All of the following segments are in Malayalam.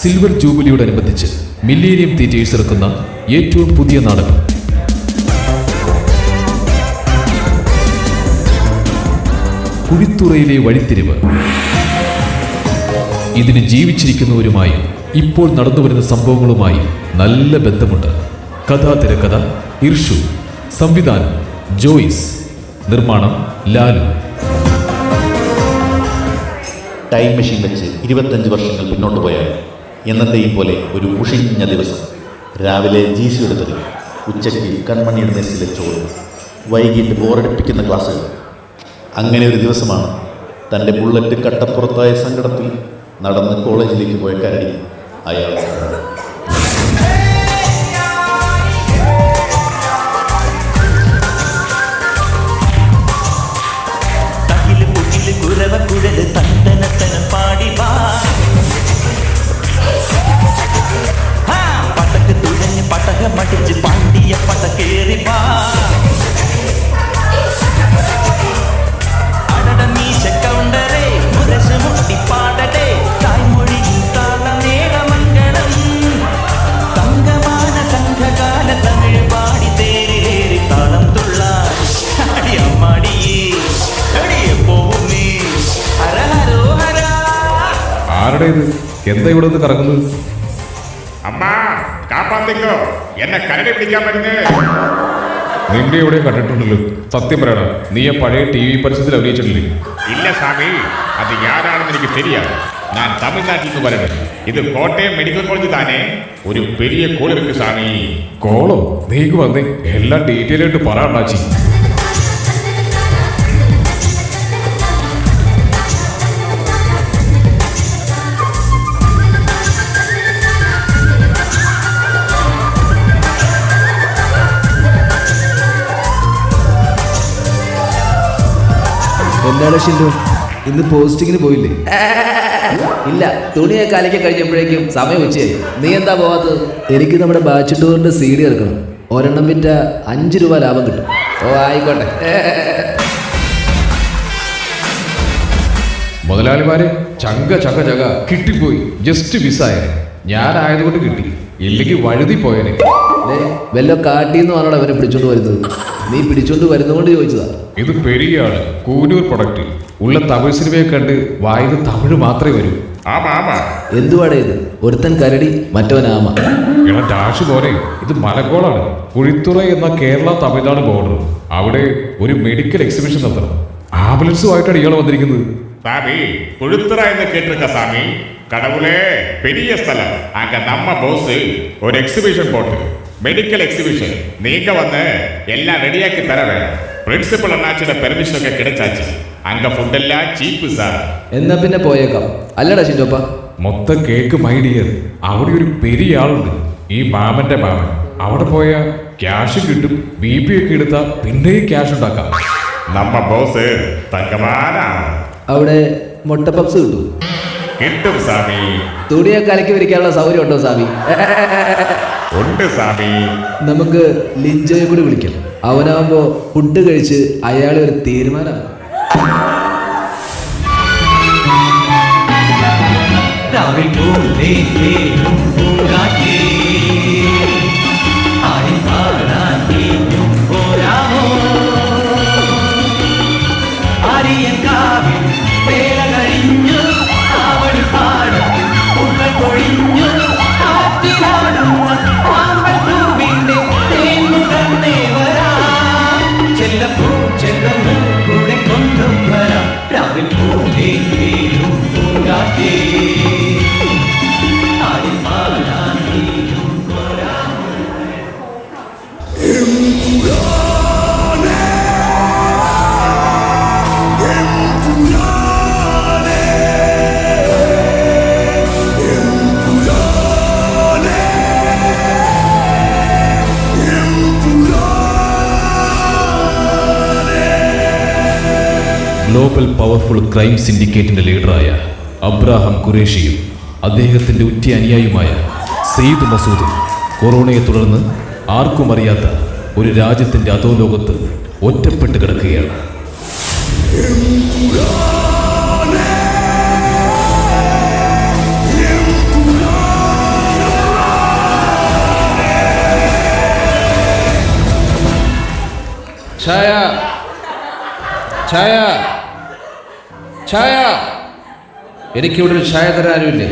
സിൽവർ ജൂബിലിയോടനുബന്ധിച്ച് മില്ലേനിയം തിയേറ്റേഴ്സ് ഇറക്കുന്ന ഏറ്റവും പുതിയ നാടകം കുഴിത്തുറയിലെ വഴിത്തിരിവ്. ഇതിന് ജീവിച്ചിരിക്കുന്നവരുമായി ഇപ്പോൾ നടന്നുവരുന്ന സംഭവങ്ങളുമായി നല്ല ബന്ധമുണ്ട്. കഥാ തിരക്കഥ ഇർഷു, സംവിധാനം ജോയിസ്, നിർമ്മാണം ലാലു. ടൈം മെഷീൻ വെച്ച് 25 വർഷങ്ങൾ മുന്നോട്ട് പോയാൽ എന്നത്തെയും പോലെ ഒരു ഉഷിഞ്ഞ ദിവസം. രാവിലെ GC എടുത്തത്, ഉച്ചയ്ക്ക് കൺമണിയുടെ മെസ്സിലെ ചോറ്, വൈകിട്ട് ബോറടിപ്പിക്കുന്ന ക്ലാസ്സുകൾ. അങ്ങനെ ഒരു ദിവസമാണ് തൻ്റെ ബുള്ളറ്റ് കട്ടപ്പുറത്തായ സങ്കടത്തിൽ നടന്ന് കോളേജിലേക്ക് പോയ കരടി അയാൾ. മടിച്ച് പാണ്ടിയ പട കേറി അടമീശ കൗണ്ടറേ മുരശ് മുട്ടി പാടടേ തായ്മൊഴി താള നേടമംഗളം തങ്കമാന സംഘകാല തമിഴ് പാടി തേരേറി താളം തുള്ളാടി അമ്മാടിയേ അടിയെ പോവുമേ ഹരഹരോ ഹര. ആരുടെ ഇത്? എന്താ ഇവിടെ നിന്ന് കറങ്ങുന്നത്? അമ്മ കാപ്പാത്തിക്കോ, എന്നെ കരടി പിടിക്കാൻ വരുന്നേ. നിന്റെ എവിടെ കണ്ടിട്ടുണ്ടല്ലോ. സത്യം പറയണം, നീ ആ പഴയ TV പരസ്യത്തിൽ അഭിനയിച്ചിട്ടില്ലേ? ഇല്ല സ്വാമി, അത് ഞാനാണെന്ന് എനിക്ക് தெரியாது. ഞാൻ തമിഴ്നാട്ടിൽ നിന്ന് വരുന്നത്. ഇത് കോട്ടയം മെഡിക്കൽ കോളേജ് താനേ. ഒരു പെരിയ കോൾ ഇருக்கு സ്വാമി. കോളോ? നീക്ക് വന്നേ, എല്ലാം ഡീറ്റെയിൽ ആയിട്ട് പറയാണ്ടാച്ചി. എന്താണ് ഷിൻഡു, ഇന്ന് പോസ്റ്റിങ്ങിന് പോയില്ലേ? ഇല്ല, തുണിയൊക്കെ അലക്കി കഴിഞ്ഞപ്പോഴേക്കും സമയം ഉച്ചയായി. നീ എന്താ പോവാത്തത്? എനിക്ക് നമ്മുടെ ബാച്ച് ടൂറിന്റെ CD ഇറക്കണം. ഒരെണ്ണം വിറ്റ 5 രൂപ ലാഭം കിട്ടും. ഓ ആയിക്കോട്ടെ. മുതലാളിമാരെ, ചങ്ക ചക ചക കിട്ടിപ്പോയി. ജസ്റ്റ് മിസ്സായ. ഞാനായതുകൊണ്ട് കിട്ടി, ഇല്ലെങ്കിൽ വഴുതി പോയനെ. വല്ല കാട്ടിന്ന് പറഞ്ഞാൽ അവനെ പിടിച്ചോണ്ട് വരുന്നത്. നീ പിടിച്ചോണ്ട് വരുന്നതുകൊണ്ട് ചോദിച്ചതാ. ഇത് പെരിയ ആള്, കൂനൂർ പ്രൊഡക്റ്റ്. ഉള്ള തമിഴ് സിനിമയെ കണ്ട് വായത് തമിഴ് മാത്രമേ വരൂ. എന്തുവാടേ ഇത്? ഒരുത്തൻ കരടി, മറ്റവൻ ആമ. ഇള ഡാഷ് പോലെ ഇത് മലക്കോളാണ്. കുഴിത്തുറ എന്ന കേരള തമിഴ്നാട് ബോർഡർ. അവിടെ ഒരു മെഡിക്കൽ എക്സിബിഷൻ നടത്തണം. ആംബുലൻസുമായിട്ടാണ് ഇയാൾ വന്നിരിക്കുന്നത്. சாமி, குழுத்துற എന്ന് കേട്ടിருக்க சாமி. கடவுளே, பெரிய ஸ்தலம். அங்க நம்ம போஸ் ஒரு எக்ஸிபிஷன் போட்டு, மெடிக்கல் எக்ஸிபிஷன். நீங்க வந்து எல்லாம் ரெடியாக்கி தர வேணும். പ്രിൻസിപ്പൽ അണ്ണാച്ചിയുടെ പെർമിഷൻ ഒക്കെ കിടച്ചാച്ച്. അങ്ക ഫുഡെല്ലാം ചീപ്പ് സാർ. എന്നാ പിന്നെ പോയേക്കാം. അല്ലടാ ഷിൻഡോപ്പ, മൊത്തം കേക്ക് മൈഡിയർ. അവിടെ ഒരു പെരിയ ആളുണ്ട്, ഈ മാമന്റെ മാമൻ. അവിടെ പോയ ക്യാഷ് കിട്ടും. BP ഒക്കെ എടുത്താൽ പിന്നെയും ക്യാഷ് ഉണ്ടാക്കാം. നമ്മ ബോസ് തങ്കമാനാണ്. അവിടെ മുട്ട പപ്സ് കിട്ടും. കിട്ടും സ്വാമി. തുണിയൊക്കെ അലക്കി വിരിക്കാനുള്ള സൗകര്യം ഉണ്ടോ സ്വാമി? ഉണ്ട് സ്വാമി. നമുക്ക് ലിഞ്ചയെ കൂടി വിളിക്കാം. അവനാവുമ്പോ ഫുഡ് കഴിച്ച് അയാളെ ഒരു തീരുമാനം. ഗ്ലോബൽ പവർഫുൾ ക്രൈം സിൻഡിക്കേറ്റിന്റെ ലീഡറായ അബ്രാഹാം ഖുറേഷിയും അദ്ദേഹത്തിന്റെ ഉറ്റ അനുയായിയുമായ സെയ്ദ് മസൂദും കൊറോണയെ തുടർന്ന് ആർക്കും അറിയാത്ത ഒരു രാജ്യത്തിന്റെ അധോലോകത്ത് ഒറ്റപ്പെട്ട് കിടക്കുകയാണ്. ഛായ ഛായ ഛായ, എനിക്കിവിടെ ഒരു ഛായ തരാനുമില്ലേ?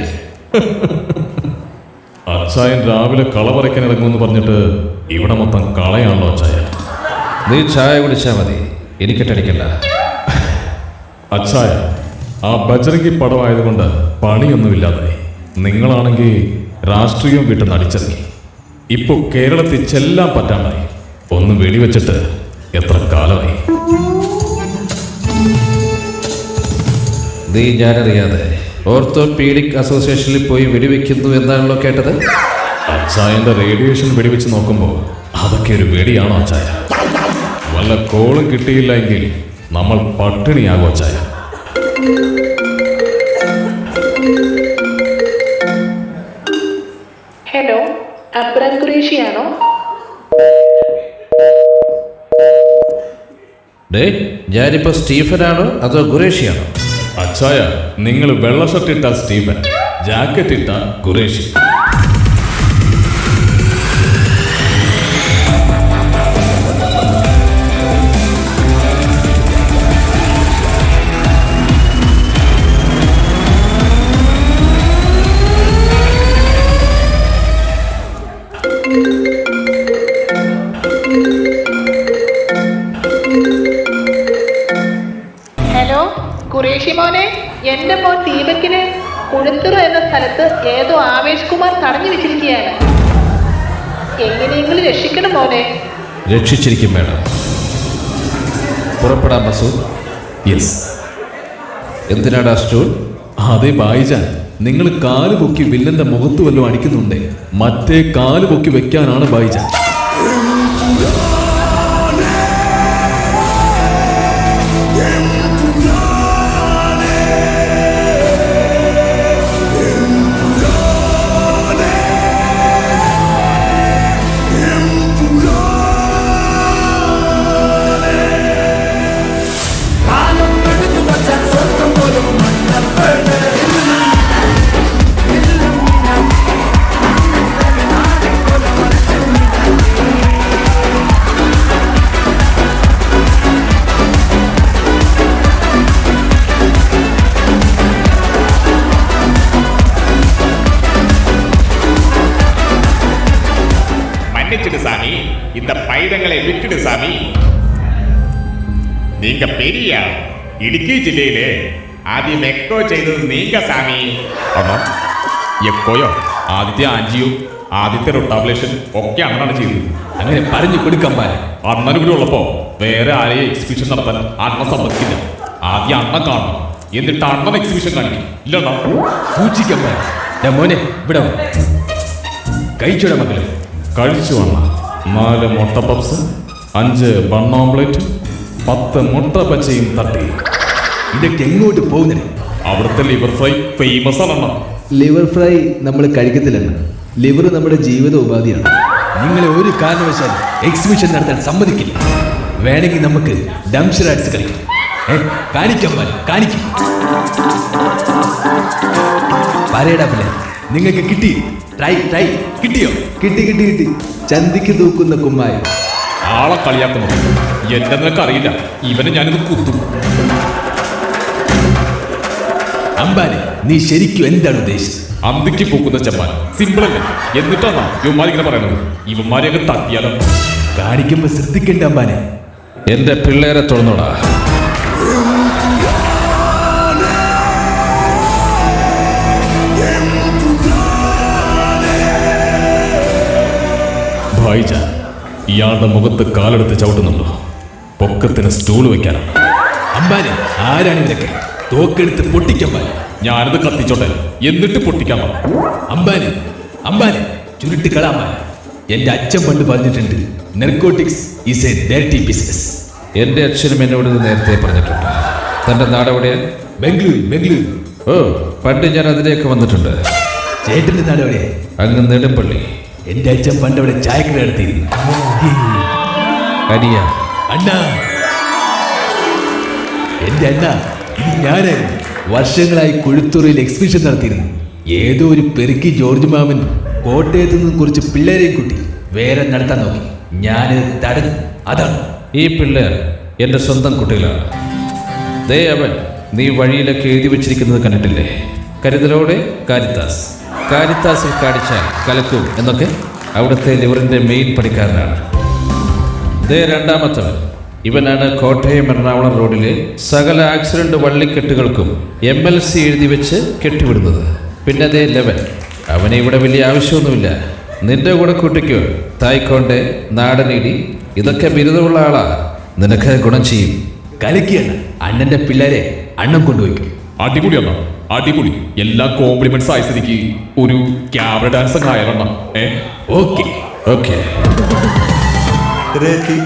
അച്ചായൻ രാവിലെ കള പറിക്കാൻ ഇറങ്ങുമെന്ന് പറഞ്ഞിട്ട് ഇവിടെ മൊത്തം കളയാണല്ലോ അച്ചായ. നീ ഛായ കുടിച്ചാൽ മതി, എനിക്കിട്ടടിക്കല്ല. അച്ചായ, ആ ബജറംഗി പടമായതുകൊണ്ട് പണിയൊന്നുമില്ലാതായി. നിങ്ങളാണെങ്കിൽ രാഷ്ട്രീയം വിട്ട് നടിച്ചിറങ്ങി. ഇപ്പൊ കേരളത്തിൽ ചെല്ലാൻ പറ്റാണ്ടായി. ഒന്ന് വെടിവെച്ചിട്ട് എത്ര കാലമായി? നീ ഞാനറിയാതെ ഓർത്തോപീഡിക് അസോസിയേഷനിൽ പോയി വെടിവെക്കുന്നു എന്നാണല്ലോ കേട്ടത്. അച്ചായന്റെ റേഡിയേഷൻ വെടിവെച്ച് നോക്കുമ്പോൾ അതൊക്കെ ഒരു വെടിയാണോ അച്ചായ? വല്ല കോളും കിട്ടിയില്ല എങ്കിൽ നമ്മൾ പട്ടിണിയാകും അച്ചായ. Hello, Abram ഖുറേഷിയാണോ? ഡേ, ഞാനിപ്പോ സ്റ്റീഫനാണോ അതോ ഖുറേഷിയാണോ? അച്ചായ, നിങ്ങൾ വെള്ള ഷർട്ട് ഇട്ട സ്റ്റീഫൻ, ജാക്കറ്റ് ഇട്ട ഖുറേഷി. ഹലോ ഖുറേഷി മോനെ, എന്റെ മോൻ ദീപക്കിനെ കുഴുത്തുറ എന്ന സ്ഥലത്ത് ഏതോ ആവേശ് കുമാർ തടഞ്ഞു വെച്ചിരിക്കുകയാണ്. എങ്ങനെയെങ്കിലും രക്ഷിക്കണം മോനെ. രക്ഷിച്ചിരിക്കും മേഡം. പുറപ്പെടാം മസൂദ്. യെസ്. എന്തിനാടാ സ്റ്റൂൾ? അതെ ബായിജാൻ, നിങ്ങൾ കാല് പൊക്കി വില്ലന്റെ മുഖത്ത് വല്ലതും അടിക്കുന്നുണ്ടേ മറ്റേ കാല് പൊക്കി വെക്കാനാണ് ബായിജാൻ. மன்னிச்சிடு சாமி, இந்த பைதங்களை விட்டுடு சாமி. நீங்க பெரிய ഇടുക്കി ജില്ലയിലെ ആദ്യം എക്കോ ചെയ്തത് നീങ്ക സാമി. ആണോ? എക്കോയോ ആദ്യത്തെ ആൻജിയോ ആദ്യത്തെ റൊട്ടാബ്ലേഷൻ ഒക്കെ അണ്ണനാണ് ചെയ്തത്. അങ്ങനെ പറഞ്ഞു കൊടുക്കാൻ പാല. അണ്ണൻ ഇവിടെ ഉള്ളപ്പോ വേറെ ആരെയും എക്സിബിഷൻ നടത്താൻ അണ്ണൻ സമ്മതിക്കില്ല. ആദ്യം അണ്ണൻ കാണണം, എന്നിട്ട് അണ്ണൻ എക്സിബിഷൻ കാണിക്കും. ഇല്ലണ്ണ സൂക്ഷിക്കാൻ പാല. മോനെ ഇവിടെ കഴിച്ചോടെ മക്കളെ. കഴിച്ചു വന്ന 4 മുട്ട പപ്സ്, 5 ബൺ ഓംപ്ലേറ്റ്, 10 മുട്ട പച്ചയും തട്ടി. ഇതൊക്കെ എങ്ങോട്ട് പോകുന്നില്ല? അവിടുത്തെ ലിവർ ഫ്രൈ ഫേമസ് ആണ്. ലിവർ ഫ്രൈ നമ്മൾ കഴിക്കത്തില്ലെന്ന്. ലിവർ നമ്മുടെ ജീവിത ഉപാധിയാണ്. നിങ്ങളെ ഒരു കാരണവശാലും എക്സിബിഷൻ നടത്താൻ സമ്മതിക്കില്ല. വേണമെങ്കിൽ നമുക്ക് ഡംഷർ ആർട്സ് കളിക്കാം. കാണിക്കാൻ പോലെ കാണിക്കും. പറയടാ പിള്ളേ, നിങ്ങൾക്ക് കിട്ടി? Try try. കിട്ടിയോ? കിട്ടി കിട്ടി കിട്ടി. ചന്തിക്ക് തൂക്കുന്ന കുമ്മായി. ആളെ കളിയാക്കുന്നത് എന്റെ നിനക്ക് അറിയില്ല. ഇവനെ ഞാനിത് കുത്തും. അമ്പാനെ, നീ ശരിക്കും എന്താണ് ഉദ്ദേശിച്ചത്? അന്തിക്ക് പൂക്കുന്ന ചെമ്മാൻ സിമ്പിൾ അല്ലേ? എന്നിട്ടാണ് ഇവന്മാരിങ്ങനെ പറയുന്നത്. ഇവന്മാരെയൊക്കെ തട്ടിയാലോ? കാണിക്കുമ്പോ ശ്രദ്ധിക്കണ്ട അമ്പാനെ. എന്റെ പിള്ളേരെ തുറന്നോടാ. ഭായിജാൻ, ഇയാളുടെ മുഖത്ത് കാലെടുത്ത് ചവിട്ടുന്നുണ്ടോ? പൊക്കത്തിന് സ്റ്റൂൾ വെക്കാനാണ്. അമ്പാനെ, ആരാണ് ഇതൊക്കെ? തോക്കെടുത്ത് പൊട്ടിക്കാൻ. ഞാനിത് കത്തിച്ചോട്ടെ, എന്നിട്ട് പൊട്ടിക്കാൻ. അമ്പാനെ അമ്പാനെ ചുരുട്ടി കളാമ്പാൻ. എന്റെ അച്ഛൻ പണ്ട് പറഞ്ഞിട്ടുണ്ട്, നെർക്കോട്ടിക്സ് ഈസ് എ ഡയറക്റ്റി ബിസിനസ്. എന്റെ അച്ഛനും എന്നോട് ഇത് നേരത്തെ പറഞ്ഞിട്ടുണ്ട്. തന്റെ നാടെവിടെയാ? ബംഗളൂരു. ബംഗളൂരു. ഓ, പണ്ട് ഞാൻ അതിലേക്ക് വന്നിട്ടുണ്ട്. ചേട്ടന്റെ നാടെവിടെയാ? അങ്ങ് നെടുമ്പള്ളി. എന്റെ അച്ഛൻ പണ്ട് അവിടെ ചായക്കട നടത്തിയിരുന്നു. അനിയ അണ്ണ, എന്റെ അണ്ണ, ഇത് ഞാനായിരുന്നു. വർഷങ്ങളായി കുഴുത്തൂറിൽ എക്സിബിഷൻ നടത്തിയിരുന്നു. ഏതോ ഒരു പെരുക്കി ജോർജ് മാമൻ കോട്ടയത്ത് നിന്ന് കുറച്ച് പിള്ളേരെയും കൂട്ടി വേറെ നടത്താൻ നോക്കി. ഞാനിത് തടഞ്ഞു. അതാണ് ഈ പിള്ളേർ എൻ്റെ സ്വന്തം കുട്ടികളാണ്. ദേ അവൻ നീ വഴിയിലൊക്കെ എഴുതി വെച്ചിരിക്കുന്നത് കണ്ടിട്ടില്ലേ? കരുതലോടെ കാരിത്താസ്, കാരിത്താസിൽ കാണിച്ചാൽ കലക്കും എന്നൊക്കെ അവിടുത്തെ ലിവറിൻ്റെ മെയിൻ പണിക്കാരനാണ്. ദേ രണ്ടാമത്തവൻ, ഇവനാണ് കോട്ടയം എറണാകുളം റോഡിലെ സകല ആക്സിഡന്റ് വള്ളിക്കെട്ടുകൾക്കും MLC എഴുതി വെച്ച് കെട്ടിവിടുന്നത്. പിന്നെ ദേ 11, അവനെ ഇവിടെ വലിയ ആവശ്യമൊന്നുമില്ല. നിന്റെ കൂടെ കുട്ടിക്കോ തായ്ക്കൊണ്ടേ നാടനീടി ഇതൊക്കെ ബിരുദമുള്ള ആളാ, നിനക്ക് ഗുണം ചെയ്യും. കലക്കിയാണ് അണ്ണന്റെ പിള്ളേരെ അണ്ണം കൊണ്ടുപോയിക്കും. അടിപൊളി അണ്ണ, അടിപൊളി. എല്ലാ കോംപ്ലിമെന്റ്സ് ആയ സ്ഥിതിക്ക് ഒരു ക്യാമറ ഡാൻസ് ആയാലണ്ണ. Okay okay. രതി